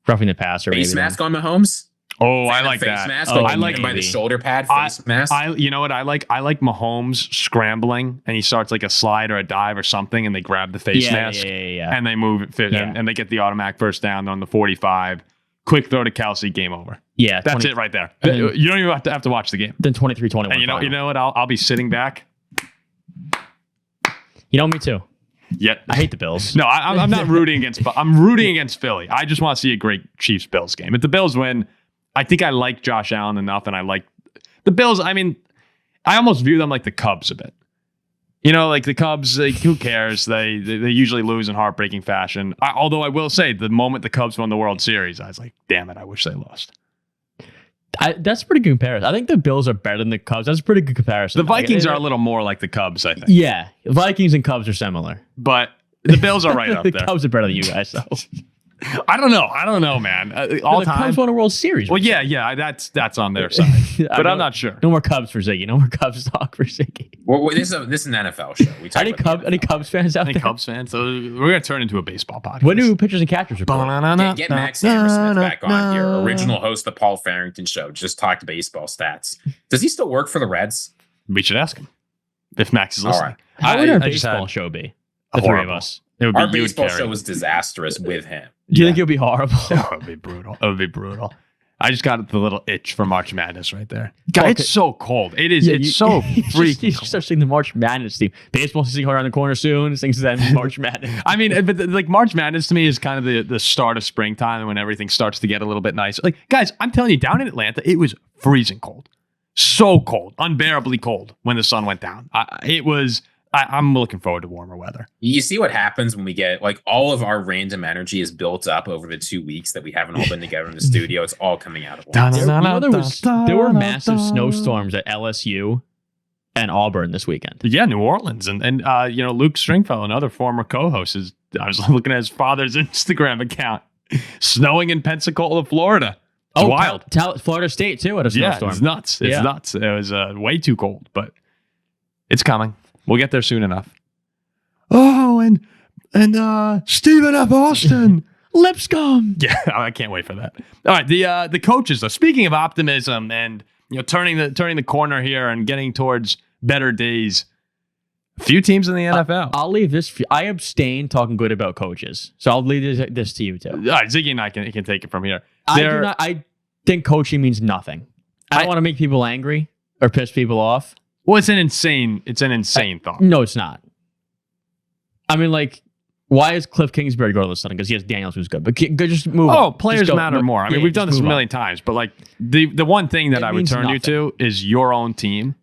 Roughing the passer. Face maybe mask on Mahomes. Oh, I like that. Mask? Oh, I like maybe. by the shoulder pad face mask. You know what I like? I like Mahomes scrambling, and he starts like a slide or a dive or something, and they grab the face mask, and they move it, and they get the automatic first down on the 45. Quick throw to Kelce, game over. Yeah, that's it right there. You don't even have to watch the game. Then 23-21. And you know what? I'll be sitting back. You know, me too. Yeah, I hate the Bills. No, I'm not rooting against. I'm rooting against Philly. I just want to see a great Chiefs-Bills game. If the Bills win, I think I like Josh Allen enough, and I like the Bills. I mean, I almost view them like the Cubs a bit. You know, like the Cubs, like, who cares? They usually lose in heartbreaking fashion. Although I will say, the moment the Cubs won the World Series, I was like, damn it, I wish they lost. That's a pretty good comparison. I think the Bills are better than the Cubs. That's a pretty good comparison. The Vikings are a little more like the Cubs, I think. Yeah, Vikings and Cubs are similar. But the Bills are right up the there. The Cubs are better than you guys, though. I don't know, man. All the time. Cubs won a World Series. Well, yeah, that's on their side. But I'm not sure. No more Cubs for Ziggy. No more Cubs talk for Ziggy. Well, this is an NFL show. We talk any Cubs fans out there? Cubs fans? So we're gonna turn into a baseball podcast. When do pitchers and catchers report? Get Max Hammersmith back on here. Original host of the Paul Farrington Show. Just talked baseball stats. Does he still work for the Reds? We should ask him if Max is listening. All right. How would our baseball show be? The three of us. It would be our baseball show was disastrous with him. Do you think it would be horrible? It would be brutal. It would be brutal. I just got the little itch for March Madness right there. God, it's so cold. It is. It's so freaking You start seeing the March Madness theme. Baseball season around the corner soon. Things then March Madness. I mean, but like March Madness to me is kind of the start of springtime when everything starts to get a little bit nicer. Like, guys, I'm telling you, down in Atlanta, it was freezing cold. So cold. Unbearably cold when the sun went down. I'm looking forward to warmer weather. You see what happens when we get, like, all of our random energy is built up over the 2 weeks that we haven't all been together in the studio. It's all coming out at once. There were massive snowstorms at LSU and Auburn this weekend. Yeah, New Orleans. And Luke Stringfellow, another former co-host, I was looking at his father's Instagram account. Snowing in Pensacola, Florida. It's wild. Florida State, too, at a snowstorm. Yeah, it's nuts. It's nuts. It was way too cold, but it's coming. We'll get there soon enough. Oh, and Stephen F. Austin. Lipscomb. Yeah, I can't wait for that. All right, the coaches, though. Speaking of optimism and turning the corner here and getting towards better days, a few teams in the NFL. I'll leave this. I abstain talking good about coaches, so I'll leave this to you too. All right, Ziggy and I can take it from here. I think coaching means nothing. I don't want to make people angry or piss people off. Well, it's an insane thought. No, it's not. I mean, like, why is Cliff Kingsbury go to the Sun? Because he has Daniels, who's good. But just move on. Oh, players matter more. I mean, we've done this a million times. But, like, the one thing that I would turn you to is your own team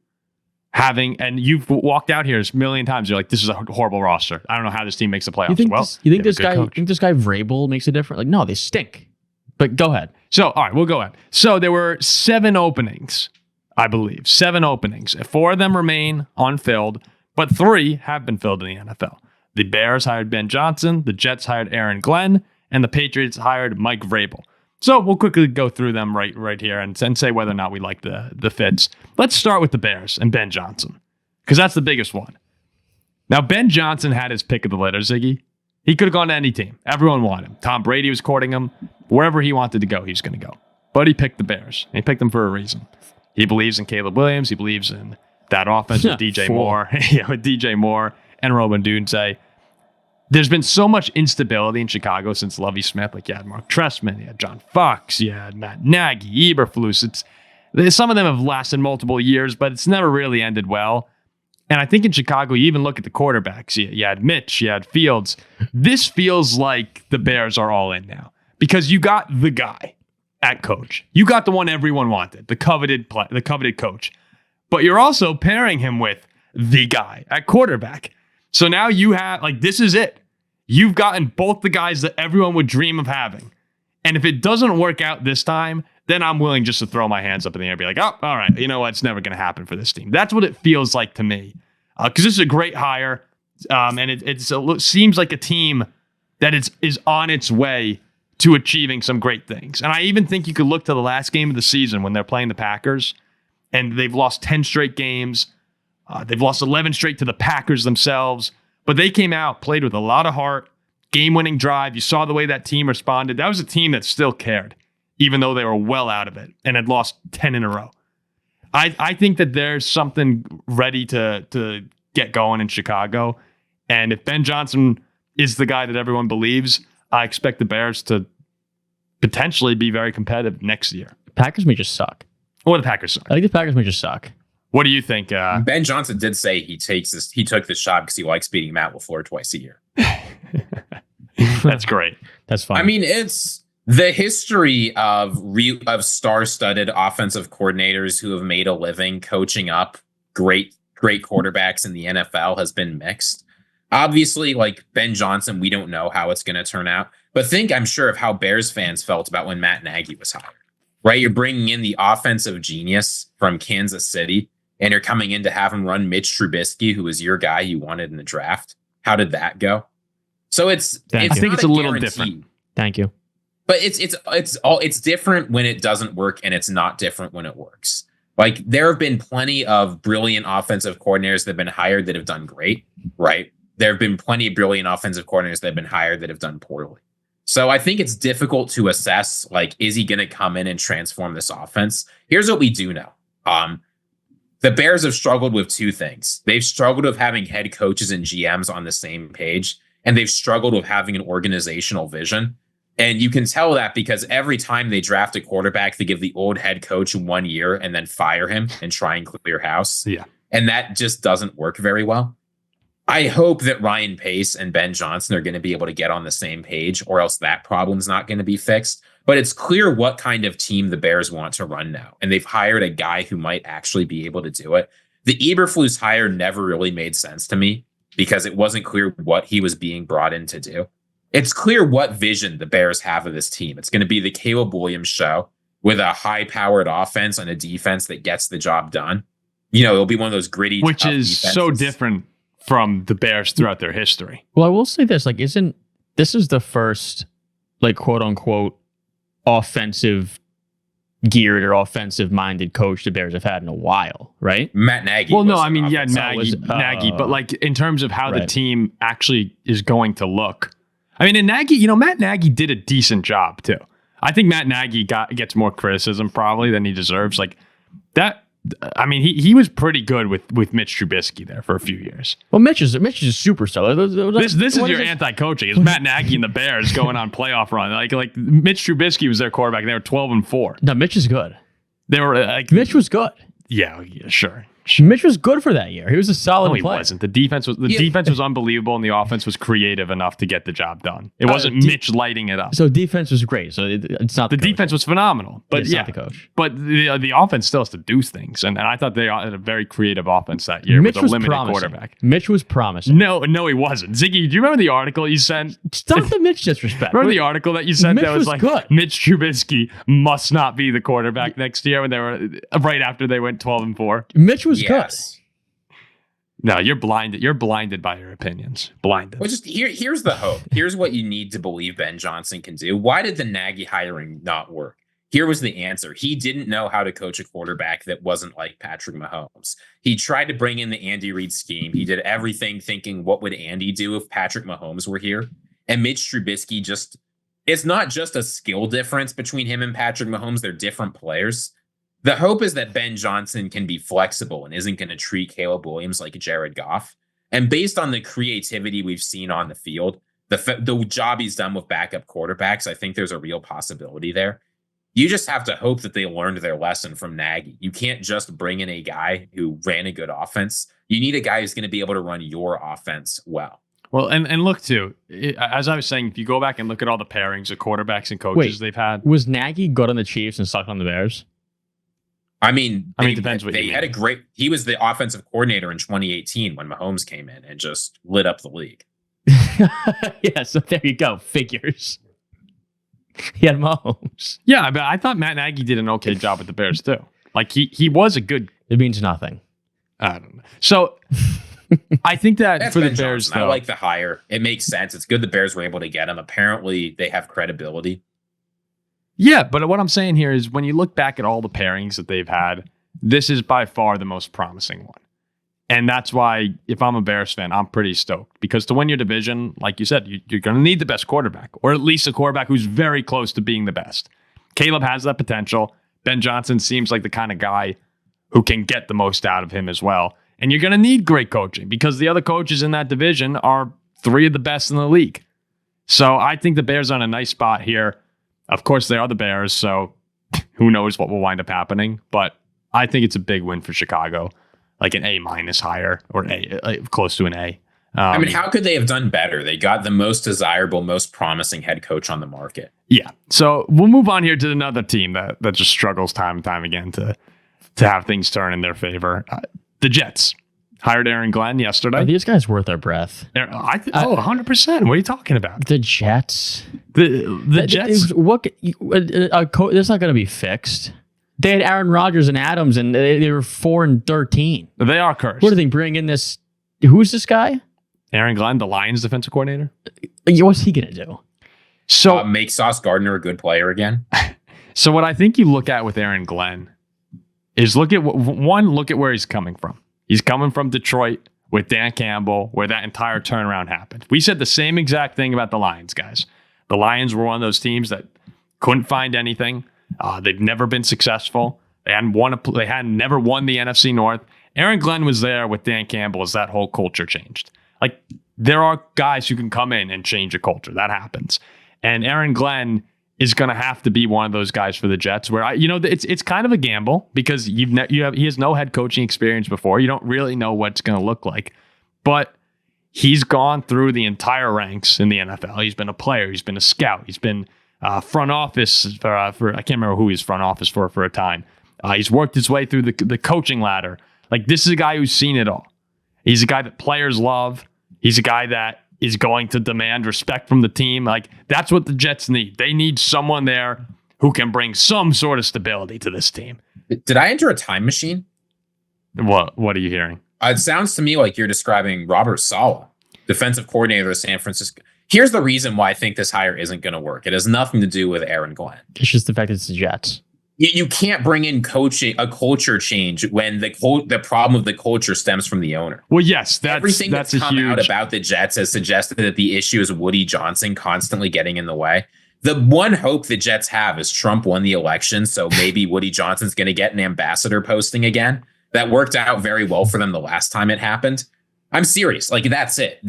having, and you've walked out here a million times. You're like, this is a horrible roster. I don't know how this team makes the playoffs. You think this guy Vrabel makes a difference? Like, no, they stink. But go ahead. So, all right, we'll go ahead. So there were 7 openings. I believe 7 openings. 4 of them remain unfilled, but 3 have been filled in the NFL. The Bears hired Ben Johnson, the Jets hired Aaron Glenn, and the Patriots hired Mike Vrabel. So we'll quickly go through them right here and say whether or not we like the fits. Let's start with the Bears and Ben Johnson, because that's the biggest one. Now, Ben Johnson had his pick of the litter, Ziggy. He could have gone to any team. Everyone wanted him. Tom Brady was courting him. Wherever he wanted to go, he was going to go. But he picked the Bears. And he picked them for a reason. He believes in Caleb Williams. He believes in that offense with DJ Moore. With DJ Moore and Robin Dunze. There's been so much instability in Chicago since Lovie Smith. Like, you had Mark Trestman, you had John Fox, you had Matt Nagy, Eberflus. Some of them have lasted multiple years, but it's never really ended well. And I think in Chicago, you even look at the quarterbacks. You had Mitch, you had Fields. This feels like the Bears are all in now because you got the guy at coach. You got the one everyone wanted, the coveted coach. But you're also pairing him with the guy at quarterback. So now you have, this is it. You've gotten both the guys that everyone would dream of having. And if it doesn't work out this time, then I'm willing just to throw my hands up in the air and be like, oh, all right, you know what? It's never going to happen for this team. That's what it feels like to me. Because this is a great hire. And it seems like a team that is on its way to achieving some great things. And I even think you could look to the last game of the season when they're playing the Packers, and they've lost 10 straight games. They've lost 11 straight to the Packers themselves, but they came out, played with a lot of heart, game-winning drive. You saw the way that team responded. That was a team that still cared, even though they were well out of it and had lost 10 in a row. I think that there's something ready to get going in Chicago, and if Ben Johnson is the guy that everyone believes, I expect the Bears to potentially be very competitive next year. Packers may just suck. Or the Packers suck. I think the Packers may just suck. What do you think? Ben Johnson did say he took this job because he likes beating Matt LaFleur twice a year. That's great. That's fine. I mean, it's the history of star-studded offensive coordinators who have made a living coaching up great quarterbacks in the NFL has been mixed. Obviously, like Ben Johnson, we don't know how it's going to turn out. But I'm sure of how Bears fans felt about when Matt Nagy was hired. Right? You're bringing in the offensive genius from Kansas City, and you're coming in to have him run Mitch Trubisky, who was your guy you wanted in the draft. How did that go? So I think it's a little different. Thank you. But it's different when it doesn't work, and it's not different when it works. Like, there have been plenty of brilliant offensive coordinators that have been hired that have done great, right? There have been plenty of brilliant offensive coordinators that have been hired that have done poorly. So I think it's difficult to assess, is he going to come in and transform this offense? Here's what we do know. The Bears have struggled with two things. They've struggled with having head coaches and GMs on the same page, and they've struggled with having an organizational vision. And you can tell that because every time they draft a quarterback, they give the old head coach 1 year and then fire him and try and clear house. Yeah. And that just doesn't work very well. I hope that Ryan Pace and Ben Johnson are going to be able to get on the same page, or else that problem's not going to be fixed. But it's clear what kind of team the Bears want to run now. And they've hired a guy who might actually be able to do it. The Eberflus hire never really made sense to me because it wasn't clear what he was being brought in to do. It's clear what vision the Bears have of this team. It's going to be the Caleb Williams show with a high-powered offense and a defense that gets the job done. It'll be one of those gritty, which is defenses. So different from the Bears throughout their history. Well, I will say this, this is the first, quote unquote, offensive geared or offensive minded coach the Bears have had in a while, right? Matt Nagy. Well, no, I mean, yeah, Nagy, but in terms of how the team actually is going to look. I mean, and Nagy, Matt Nagy did a decent job too. I think Matt Nagy gets more criticism probably than he deserves. I mean, he was pretty good with Mitch Trubisky there for a few years. Well, Mitch is a superstar. This is your anti-coaching. It's Matt Nagy and the Bears going on playoff run. Like Mitch Trubisky was their quarterback. And they were 12-4. No, Mitch is good. They were Mitch was good. Yeah, sure. Mitch was good for that year. He was a solid player. No, he wasn't. The defense was unbelievable, and the offense was creative enough to get the job done. It wasn't Mitch lighting it up. So defense was great. So it's not the defense was phenomenal, but it's not the coach. But the offense still has to do things, and I thought they had a very creative offense that year with a limited quarterback. Mitch was promising. No, he wasn't. Ziggy, do you remember the article you sent? Stop the Mitch disrespect. Remember the article that you sent Mitch that was like, good. Mitch Trubisky must not be the quarterback next year when they were right after they went 12-4. Mitch was good. No, you're blinded. You're blinded by your opinions. Blinded. Well, just here's the hope. Here's what you need to believe Ben Johnson can do. Why did the Nagy hiring not work? Here was the answer. He didn't know how to coach a quarterback that wasn't like Patrick Mahomes. He tried to bring in the Andy Reid scheme. He did everything thinking, what would Andy do if Patrick Mahomes were here? And Mitch Trubisky it's not just a skill difference between him and Patrick Mahomes. They're different players. The hope is that Ben Johnson can be flexible and isn't going to treat Caleb Williams like Jared Goff. And based on the creativity we've seen on the field, the job he's done with backup quarterbacks, I think there's a real possibility there. You just have to hope that they learned their lesson from Nagy. You can't just bring in a guy who ran a good offense. You need a guy who's going to be able to run your offense well. Well, and look, too, as I was saying, if you go back and look at all the pairings of quarterbacks and coaches they've had. Was Nagy good on the Chiefs and sucked on the Bears? I mean, it depends what they had he was the offensive coordinator in 2018 when Mahomes came in and just lit up the league. Yeah, so there you go. Figures. He had Mahomes. Yeah, but I thought Matt Nagy did an okay job with the Bears, too. Like, he was a good... It means nothing. I don't know. So, I think that That's for Ben the Bears, Johnson. though... I like the hire. It makes sense. It's good the Bears were able to get him. Apparently, they have credibility. Yeah, but what I'm saying here is when you look back at all the pairings that they've had, this is by far the most promising one. And that's why, if I'm a Bears fan, I'm pretty stoked. Because to win your division, like you said, you're going to need the best quarterback, or at least a quarterback who's very close to being the best. Caleb has that potential. Ben Johnson seems like the kind of guy who can get the most out of him as well. And you're going to need great coaching because the other coaches in that division are three of the best in the league. So I think the Bears are in a nice spot here. Of course, they are the Bears, so who knows what will wind up happening. But I think it's a big win for Chicago. Like an A- higher or close to an A. I mean, how could they have done better? They got the most desirable, most promising head coach on the market. Yeah. So we'll move on here to another team that just struggles time and time again to have things turn in their favor. The Jets hired Aaron Glenn yesterday. Are these guys worth their breath? 100%. What are you talking about? The Jets. The Jets. That's not going to be fixed. They had Aaron Rodgers and Adams, and they were 4-13. They are cursed. What do they bring in this? Who's this guy? Aaron Glenn, the Lions defensive coordinator. What's he going to do? So make Sauce Gardner a good player again. So what I think you look at with Aaron Glenn is look at where he's coming from. He's coming from Detroit with Dan Campbell, where that entire turnaround happened. We said the same exact thing about the Lions, guys. The Lions were one of those teams that couldn't find anything. They've never been successful. They hadn't never won the NFC North. Aaron Glenn was there with Dan Campbell as that whole culture changed. Like, there are guys who can come in and change a culture. That happens. And Aaron Glenn is going to have to be one of those guys for the Jets where, it's kind of a gamble because he has no head coaching experience before. You don't really know what it's going to look like. But he's gone through the entire ranks in the NFL. He's been a player. He's been a scout. He's been front office for I can't remember who he's front office for a time. He's worked his way through the coaching ladder. Like, this is a guy who's seen it all. He's a guy that players love. He's a guy that is going to demand respect from the team. Like, that's what the Jets need. They need someone there who can bring some sort of stability to this team. Did I enter a time machine? What are you hearing? It sounds to me like you're describing Robert Saleh, defensive coordinator of San Francisco. Here's the reason why I think this hire isn't going to work. It has nothing to do with Aaron Glenn. It's just the fact that it's the Jets. You can't bring in a culture change when the problem of the culture stems from the owner. Well, yes, everything that's come huge... out about the Jets has suggested that the issue is Woody Johnson constantly getting in the way. The one hope the Jets have is Trump won the election, so maybe Woody Johnson's going to get an ambassador posting again. That worked out very well for them the last time it happened. I'm serious. Like, that's it.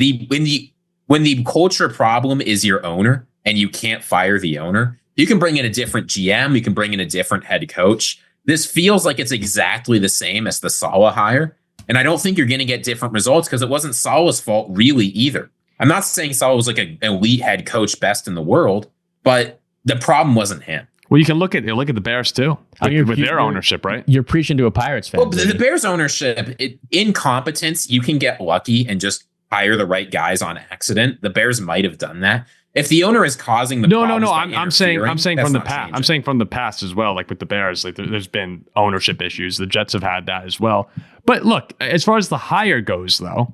When the culture problem is your owner and you can't fire the owner, you can bring in a different GM. You can bring in a different head coach. This feels like it's exactly the same as the Saleh hire. And I don't think you're going to get different results because it wasn't Saleh's fault really either. I'm not saying Saleh was like an elite head coach, best in the world, but the problem wasn't him. Well, you can look at the Bears too, with their ownership, right? You're preaching to a Pirates fan. Well, the Bears ownership, incompetence, you can get lucky and just hire the right guys on accident. The Bears might have done that. If the owner is causing the no. problems by I'm saying interfering, from the that's not past. I'm changing. saying from the past as well. Like with the Bears, like there's been ownership issues. The Jets have had that as well. But look, as far as the hire goes, though,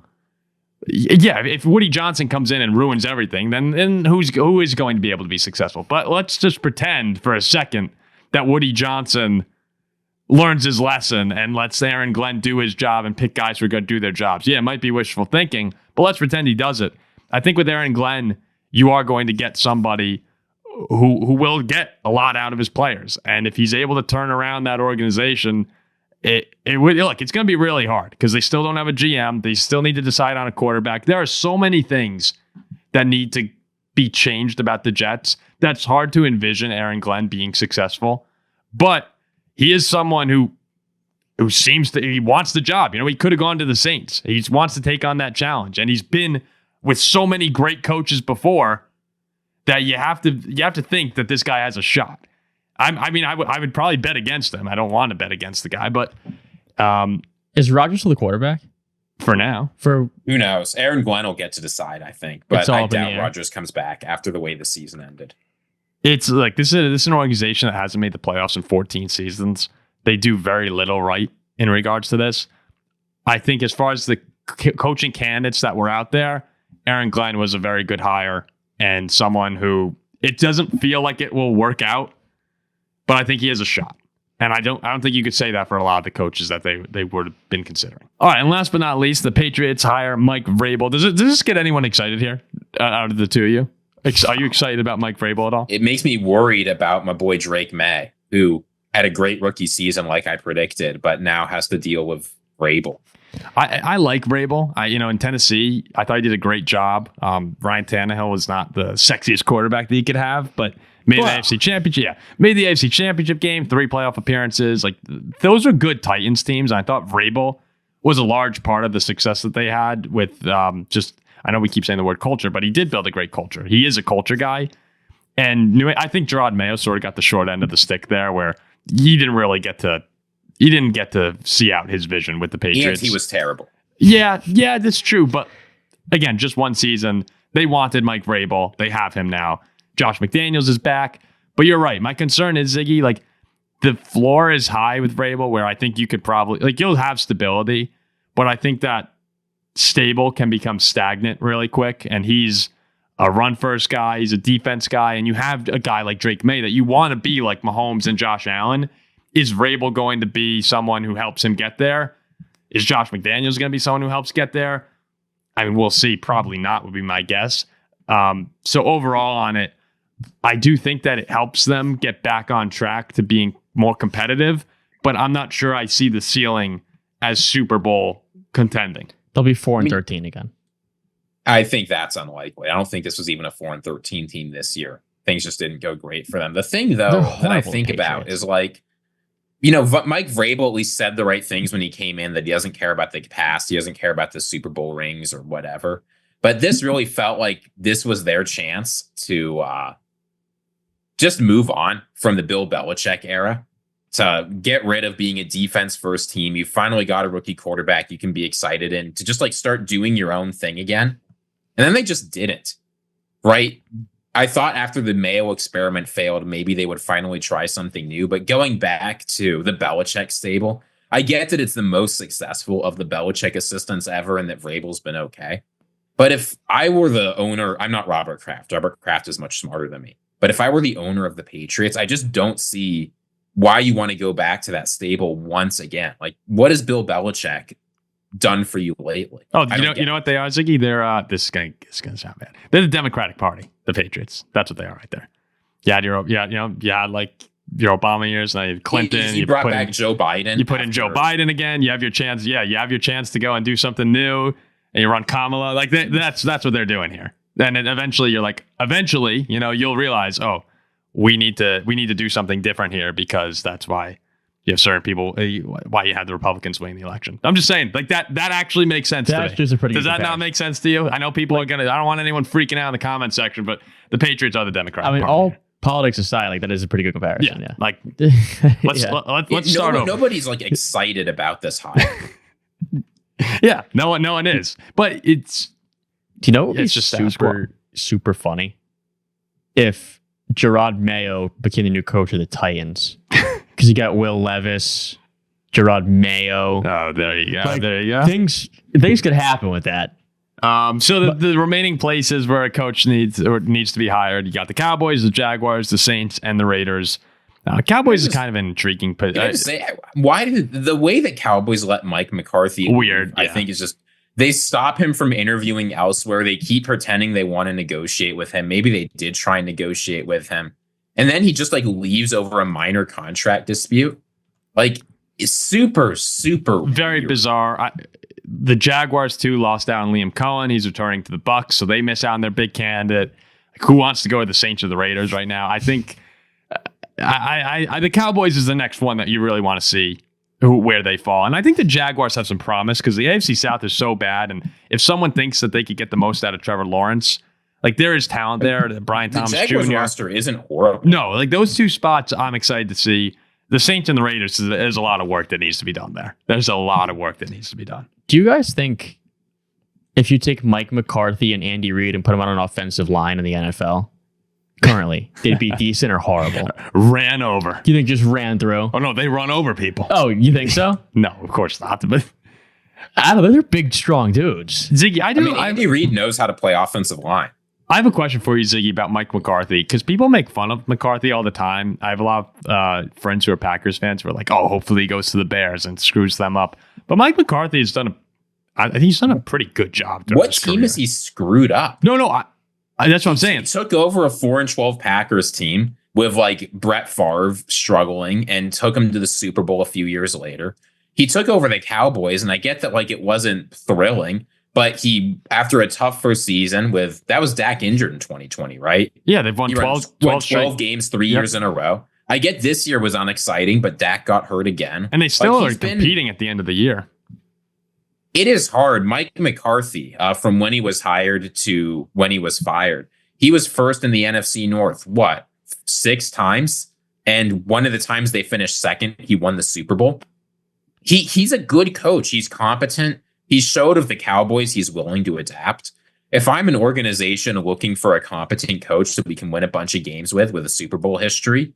yeah, if Woody Johnson comes in and ruins everything, then who is going to be able to be successful? But let's just pretend for a second that Woody Johnson learns his lesson and lets Aaron Glenn do his job and pick guys who are going to do their jobs. Yeah, it might be wishful thinking, but let's pretend he does it. I think with Aaron Glenn, you are going to get somebody who will get a lot out of his players. And if he's able to turn around that organization, it would look, it's going to be really hard because they still don't have a GM. They still need to decide on a quarterback. There are so many things that need to be changed about the Jets. That's hard to envision Aaron Glenn being successful, but he is someone who he wants the job. You know, he could have gone to the Saints. He wants to take on that challenge, and he's been with so many great coaches before that you have to think that this guy has a shot. I would probably bet against him. I don't want to bet against the guy, but is Rodgers still the quarterback for now? For who knows? Aaron Glenn will get to decide, I think, but I doubt Rodgers comes back after the way the season ended. It's like this is an organization that hasn't made the playoffs in 14 seasons. They do very little right in regards to this. I think as far as the coaching candidates that were out there, Aaron Glenn was a very good hire and someone who it doesn't feel like it will work out, but I think he has a shot. And I don't think you could say that for a lot of the coaches that they would have been considering. All right, and last but not least, the Patriots hire Mike Vrabel. Does this get anyone excited here out of the two of you? Are you excited about Mike Vrabel at all? It makes me worried about my boy Drake May, who had a great rookie season like I predicted, but now has to deal with Vrabel. I like Vrabel. In Tennessee, I thought he did a great job. Ryan Tannehill was not the sexiest quarterback that he could have, but made the AFC Championship. Yeah, made the AFC Championship game, 3 playoff appearances. Like those are good Titans teams. I thought Vrabel was a large part of the success that they had with I know we keep saying the word culture, but he did build a great culture. He is a culture guy. And I think Gerard Mayo sort of got the short end of the stick there where he didn't get to see out his vision with the Patriots. And he was terrible. Yeah, that's true. But again, just one season. They wanted Mike Vrabel. They have him now. Josh McDaniels is back. But you're right. My concern is, Ziggy, like the floor is high with Vrabel where I think you could probably, you'll have stability, but I think that stable can become stagnant really quick. And he's a run first guy. He's a defense guy. And you have a guy like Drake May that you want to be like Mahomes and Josh Allen. Is Vrabel going to be someone who helps him get there? Is Josh McDaniels going to be someone who helps get there? I mean, we'll see. Probably not would be my guess. So overall on it, I do think that it helps them get back on track to being more competitive, but I'm not sure I see the ceiling as Super Bowl contending. They'll be 4-13 again. I think that's unlikely. I don't think this was even a 4-13 team this year. Things just didn't go great for them. The thing, though, that I think about is like, Mike Vrabel at least said the right things when he came in, that he doesn't care about the past. He doesn't care about the Super Bowl rings or whatever. But this really felt like this was their chance to just move on from the Bill Belichick era, to get rid of being a defense first team. You finally got a rookie quarterback you can be excited in, to just like start doing your own thing again. And then they just didn't, right? I thought after the Mayo experiment failed, maybe they would finally try something new. But going back to the Belichick stable, I get that it's the most successful of the Belichick assistants ever and that Vrabel's been okay. But if I were the owner, I'm not Robert Kraft. Robert Kraft is much smarter than me. But if I were the owner of the Patriots, I just don't see why you want to go back to that stable once again. Like, what has Bill Belichick done for you lately? Oh, you know what they are, Ziggy? They're this is gonna sound bad. They're the Democratic Party, the Patriots. That's what they are right there. Yeah, like your Obama years, Clinton. You brought back Joe Biden. You put in Joe Biden again. You have your chance. Yeah, you have your chance to go and do something new, and you run Kamala. Like that's what they're doing here. And then eventually, you'll realize, oh, we need to do something different here, because that's why you have certain people, why you had the Republicans winning the election. I'm just saying, like that actually makes sense to me. Does that not make sense to you? I know people are gonna. I don't want anyone freaking out in the comment section, but the Patriots are the Democratic Party. All politics aside, like that is a pretty good comparison. Yeah. Like let's start over. Nobody's like excited about this hire. Yeah, no one is. But Do you know what would be It's just status quo. super funny? If Gerard Mayo became the new coach of the Titans. Because you got Will Levis, Gerard Mayo. Oh, there you go. Like, there you go. Things could happen with that. So the remaining places where a coach needs to be hired, you got the Cowboys, the Jaguars, the Saints, and the Raiders. Cowboys is kind of an intriguing. Why did the way that Cowboys let Mike McCarthy weird? I think is just they stop him from interviewing elsewhere. They keep pretending they want to negotiate with him. Maybe they did try and negotiate with him, and then he just like leaves over a minor contract dispute. Like it's super very weird. bizarre. The Jaguars too lost out on Liam Cohen. He's returning to the Bucs, so they miss out on their big candidate. Like, who wants to go with the Saints or the Raiders right now? I think the Cowboys is the next one that you really want to see where they fall. And I think the Jaguars have some promise because the AFC South is so bad. And if someone thinks that they could get the most out of Trevor Lawrence, like there is talent there. Brian Thomas Jr. The Jaguars roster isn't horrible. No, like those two spots I'm excited to see. The Saints and the Raiders, there's a lot of work that needs to be done there. There's a lot of work that needs to be done. Do you guys think if you take Mike McCarthy and Andy Reid and put them on an offensive line in the NFL currently, they'd be decent or horrible? Ran over. Do you think just ran through? Oh, no, they run over people. Oh, you think so? No, of course not. But I don't know. They're big, strong dudes. Ziggy, Andy Reid knows how to play offensive line. I have a question for you, Ziggy, about Mike McCarthy, because people make fun of McCarthy all the time. I have a lot of friends who are Packers fans who are like, oh, hopefully he goes to the Bears and screws them up. But Mike McCarthy has done a pretty good job. What team is he screwed up? No, that's what I'm saying. He took over a 4-12 Packers team with like Brett Favre struggling and took him to the Super Bowl a few years later. He took over the Cowboys, and I get that like it wasn't thrilling. But he, after a tough first season that was Dak injured in 2020, right? Yeah, they've won 12 games 3 years in a row. I get this year was unexciting, but Dak got hurt again. And they still are competing at the end of the year. It is hard. Mike McCarthy, from when he was hired to when he was fired, he was first in the NFC North, 6 times? And one of the times they finished second, he won the Super Bowl. He's a good coach. He's competent. He showed of the Cowboys he's willing to adapt. If I'm an organization looking for a competent coach that we can win a bunch of games with a Super Bowl history,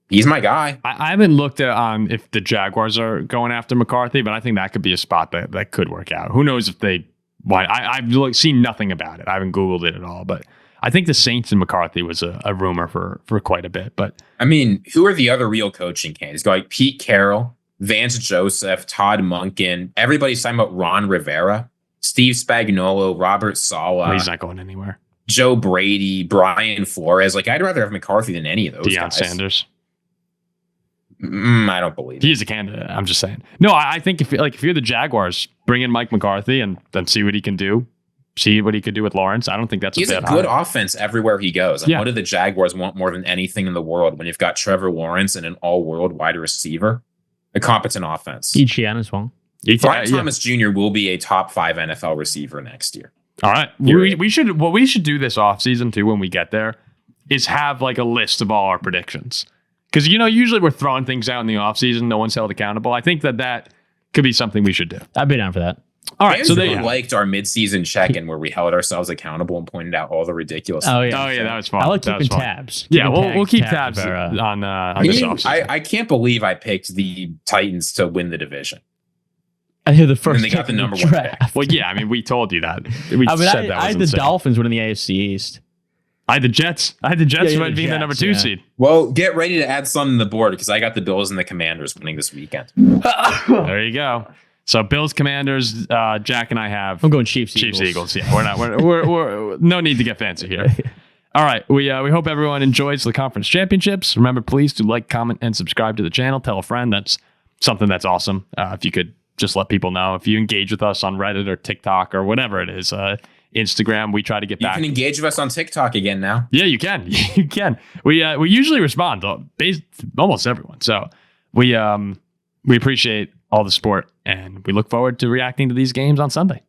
he's my guy. I haven't looked at if the Jaguars are going after McCarthy, but I think that could be a spot that could work out. Who knows if they... Why? I've seen nothing about it. I haven't Googled it at all, but I think the Saints and McCarthy was a rumor for quite a bit. But I mean, who are the other real coaching candidates? Like Pete Carroll, Vance Joseph, Todd Monken. Everybody's talking about Ron Rivera, Steve Spagnuolo, Robert Saleh. He's not going anywhere. Joe Brady, Brian Flores. Like, I'd rather have McCarthy than any of those Deion guys. Sanders. I don't believe he is a candidate. I'm just saying. No, I think if you're the Jaguars, bring in Mike McCarthy and then see what he can do. See what he could do with Lawrence. I don't think that's He's a good offense everywhere he goes. And what do the Jaguars want more than anything in the world when you've got Trevor Lawrence and an all-world wide receiver? A competent offense. Etienne as well. Brian Thomas Jr. will be a top 5 NFL receiver next year. All right. We should do this offseason too when we get there is have like a list of all our predictions. Because, usually we're throwing things out in the offseason. No one's held accountable. I think that could be something we should do. I'd be down for that. All right. Fans So really liked our midseason check-in where we held ourselves accountable and pointed out all the ridiculous things. That was fun. I like keeping tabs. Yeah, we'll keep tabs on this offseason. I can't believe I picked the Titans to win the division. I hear the first. And they got the number 1 pick. Well, yeah, I mean, we told you that. I had the Dolphins winning the AFC East. I had the Jets. Being the number 2 seed. Well, get ready to add something to the board because I got the Bills and the Commanders winning this weekend. There you go. So Bills, Commanders, Jack and I have. I'm going Chiefs, Eagles. Yeah, we're not. We're no need to get fancy here. All right, we hope everyone enjoys the conference championships. Remember, please to like, comment, and subscribe to the channel. Tell a friend. That's something that's awesome. If you could just let people know. If you engage with us on Reddit or TikTok or whatever it is, Instagram, we try to get back. You can engage with us on TikTok again now. Yeah, you can. You can. We usually respond to almost everyone. So we appreciate all the support, and we look forward to reacting to these games on Sunday.